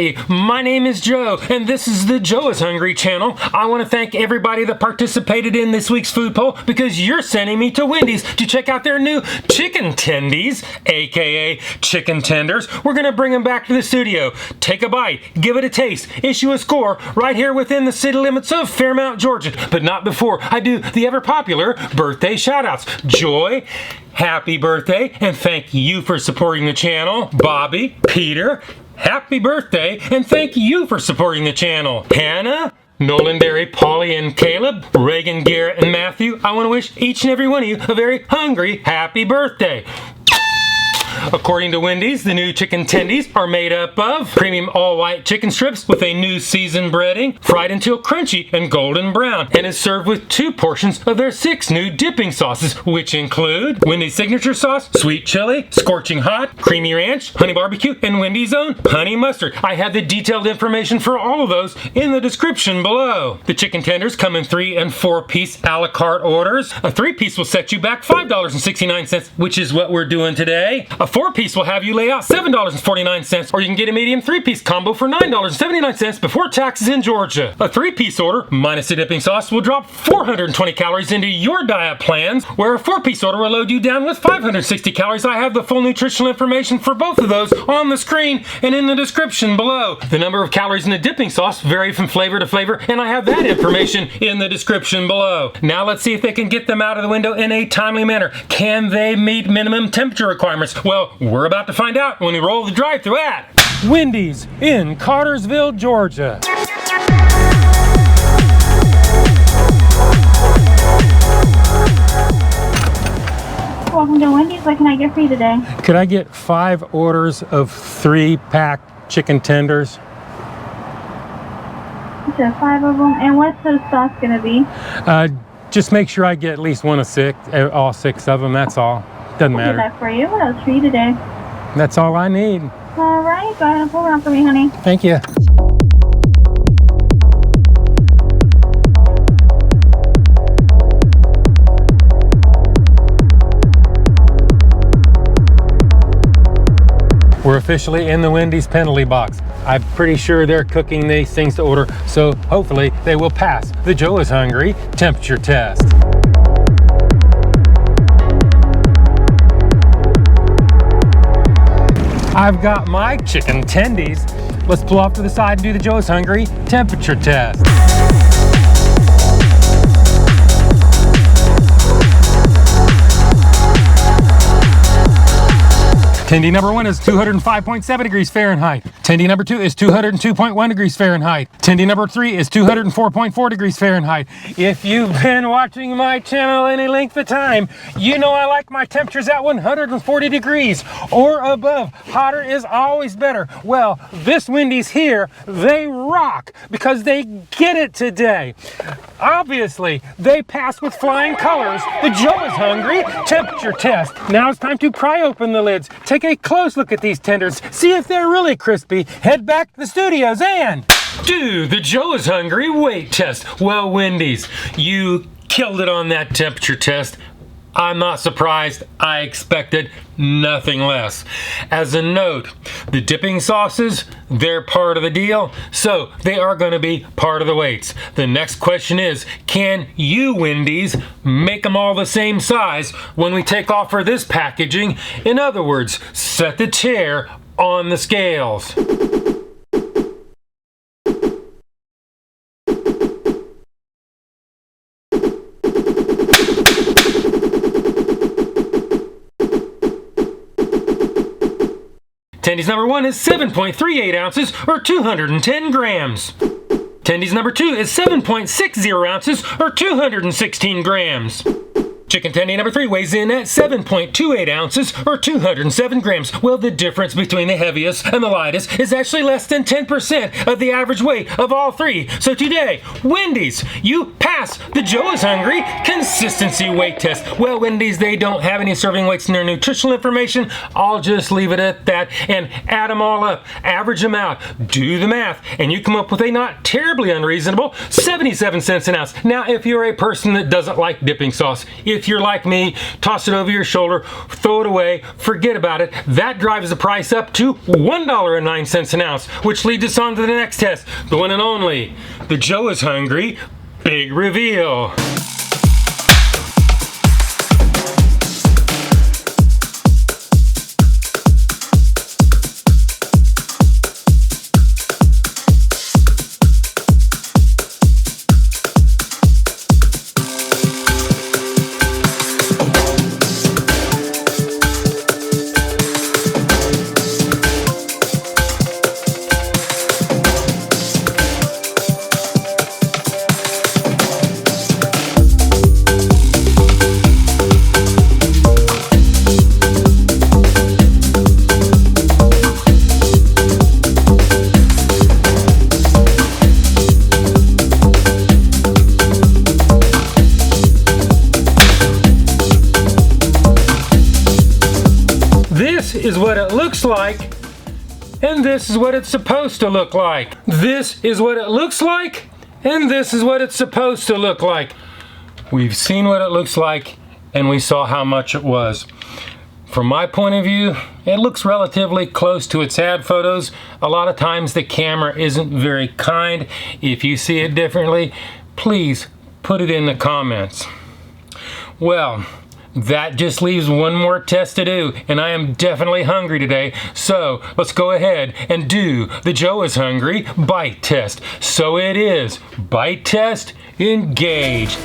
Hi, my name is Joe, and this is the Joe is Hungry channel. I want to thank everybody that participated in this week's food poll because you're sending me to Wendy's to check out their new chicken tendies, aka chicken tenders. We're going to bring them back to the studio. Take a bite, give it a taste, issue a score right here within the city limits of Fairmount, Georgia. But not before I do the ever popular birthday shout-outs. Joy, happy birthday, and thank you for supporting the channel. Bobby, Peter, happy birthday, and thank you for supporting the channel. Hannah, Nolan, Derry, Polly, and Caleb, Reagan, Garrett, and Matthew, I want to wish each and every one of you a very hungry happy birthday. According to Wendy's, the new chicken tendies are made up of premium all-white chicken strips with a new seasoned breading, fried until crunchy and golden brown, and is served with 2 portions of their 6 new dipping sauces, which include Wendy's signature sauce, sweet chili, scorching hot, creamy ranch, honey barbecue, and Wendy's own honey mustard. I have the detailed information for all of those in the description below. The chicken tenders come in 3- and 4-piece a la carte orders. A 3-piece will set you back $5.69, which is what we're doing today. A 4-piece will have you lay out $7.49, or you can get a medium 3-piece combo for $9.79 before taxes in Georgia. A 3-piece order, minus the dipping sauce, will drop 420 calories into your diet plans, where a 4-piece order will load you down with 560 calories. I have the full nutritional information for both of those on the screen and in the description below. The number of calories in the dipping sauce vary from flavor to flavor, and I have that information in the description below. Now let's see if they can get them out of the window in a timely manner. Can they meet minimum temperature requirements? Well, we're about to find out when we roll the drive-thru at Wendy's in Cartersville, Georgia. Welcome to Wendy's. What can I get for you today? Could I get 5 orders of 3-pack chicken tenders? You said 5 of them. And what's the sauce going to be? Just make sure I get at least one of 6, all 6 of them, that's all. Doesn't matter. I'll get that for you. What else for you today? That's all I need. All right. Go ahead and pull it out for me, honey. Thank you. We're officially in the Wendy's penalty box. I'm pretty sure they're cooking these things to order, so hopefully they will pass the Joe is Hungry temperature test. I've got my chicken tendies. Let's pull off to the side and do the Joe is Hungry temperature test. Tendy number 1 is 205.7 degrees Fahrenheit. Tendy number 2 is 202.1 degrees Fahrenheit. Tendy number 3 is 204.4 degrees Fahrenheit. If you've been watching my channel any length of time, you know I like my temperatures at 140 degrees or above. Hotter is always better. Well, this Wendy's here, they rock because they get it today. Obviously, they pass with flying colors the Joe is Hungry temperature test. Now it's time to pry open the lids. Take a close look at these tenders. See if they're really crispy. Head back to the studios and do the Joe is Hungry weight test. Well, Wendy's, you killed it on that temperature test. I'm not surprised. I expected nothing less. As a note, the dipping sauces, they're part of the deal, so they are going to be part of the weights. The next question is, can you, Wendy's, make them all the same size when we take off for this packaging? In other words, set the chair on the scales. Tendy's number 1 is 7.38 ounces or 210 grams. Tendy's number 2 is 7.60 ounces or 216 grams. Chicken tendy number 3 weighs in at 7.28 ounces or 207 grams. Well, the difference between the heaviest and the lightest is actually less than 10% of the average weight of all 3. So today, Wendy's, you pass the Joe is Hungry consistency weight test. Well, Wendy's, they don't have any serving weights in their nutritional information. I'll just leave it at that and add them all up, average them out, do the math, and you come up with a not terribly unreasonable 77 cents an ounce. Now, if you're a person that doesn't like dipping sauce, if if you're like me, toss it over your shoulder, throw it away, forget about it. That drives the price up to $1.09 an ounce, which leads us on to the next test, the one and only, the Joe is Hungry Big Reveal. This is what it looks like, and this is what it's supposed to look like. This is what it looks like, and this is what it's supposed to look like. We've seen what it looks like, and we saw how much it was. From my point of view, it looks relatively close to its ad photos. A lot of times the camera isn't very kind. If you see it differently, please put it in the comments. Well, that just leaves one more test to do, and I am definitely hungry today, so let's go ahead and do the Joe is Hungry bite test. So it is bite test, engage.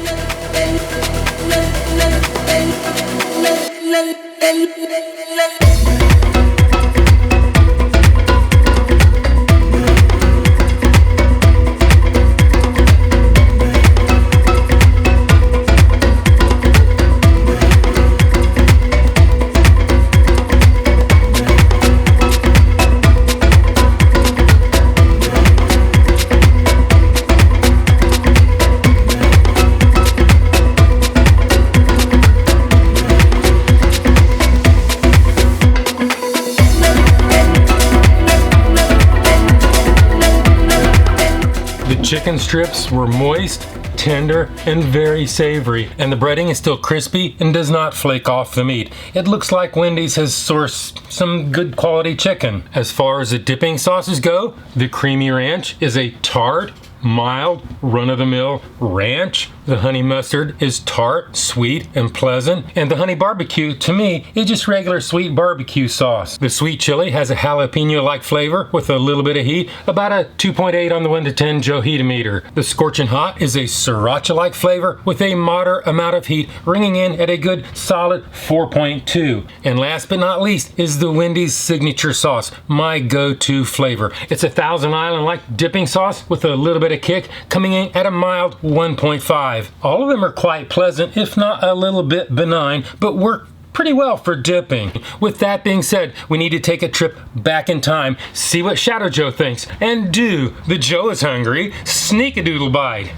Chicken strips were moist, tender, and very savory, and the breading is still crispy and does not flake off the meat. It looks like Wendy's has sourced some good quality chicken. As far as the dipping sauces go, the creamy ranch is a tart, mild, run-of-the-mill ranch. The honey mustard is tart, sweet, and pleasant. And the honey barbecue, to me, is just regular sweet barbecue sauce. The sweet chili has a jalapeno-like flavor with a little bit of heat, about a 2.8 on the 1 to 10 Joe Heat-o-meter. The Scorchin Hot is a sriracha-like flavor with a moderate amount of heat, ringing in at a good solid 4.2. And last but not least is the Wendy's signature sauce, my go-to flavor. It's a Thousand Island-like dipping sauce with a little bit of kick, coming in at a mild 1.5. All of them are quite pleasant, if not a little bit benign, but work pretty well for dipping. With that being said, we need to take a trip back in time, see what Shadow Joe thinks, and do the Joe is Hungry Sneak-a-Doodle Bite.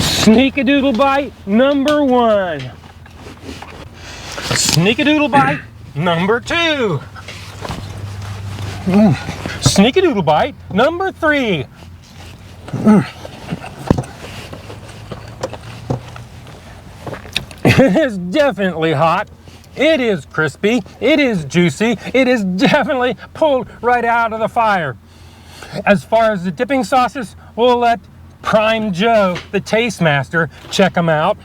Sneak-a-Doodle Bite number 1. Sneak-a-Doodle Bite number 2. Sneak-a-Doodle Bite number 3. It is definitely hot. It is crispy. It is juicy. It is definitely pulled right out of the fire. As far as the dipping sauces, we'll let Prime Joe, the taste master, check them out.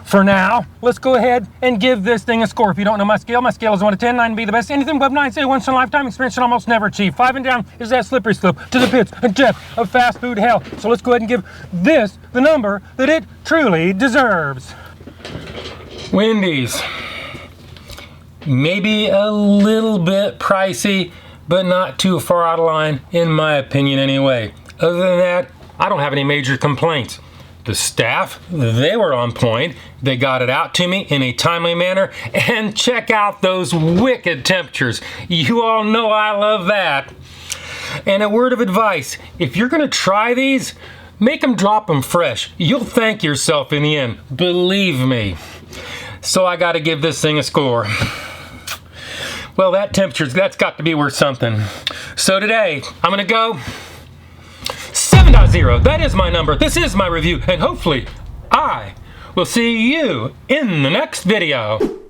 For now, let's go ahead and give this thing a score. If you don't know my scale is 1 to 10, 9 to be the best. Anything above 9, say once in a lifetime experience and almost never achieve. 5 and down is that slippery slope to the pits and depth of fast food hell. So let's go ahead and give this the number that it truly deserves. Wendy's. Maybe a little bit pricey, but not too far out of line, in my opinion anyway. Other than that, I don't have any major complaints. The staff, they were on point. They got it out to me in a timely manner. And check out those wicked temperatures. You all know I love that. And a word of advice, if you're gonna try these, make them drop them fresh. You'll thank yourself in the end, believe me. So I gotta give this thing a score. Well, that's got to be worth something. So today, I'm gonna go 7.0. That is my number. This is my review, and hopefully I We'll see you in the next video.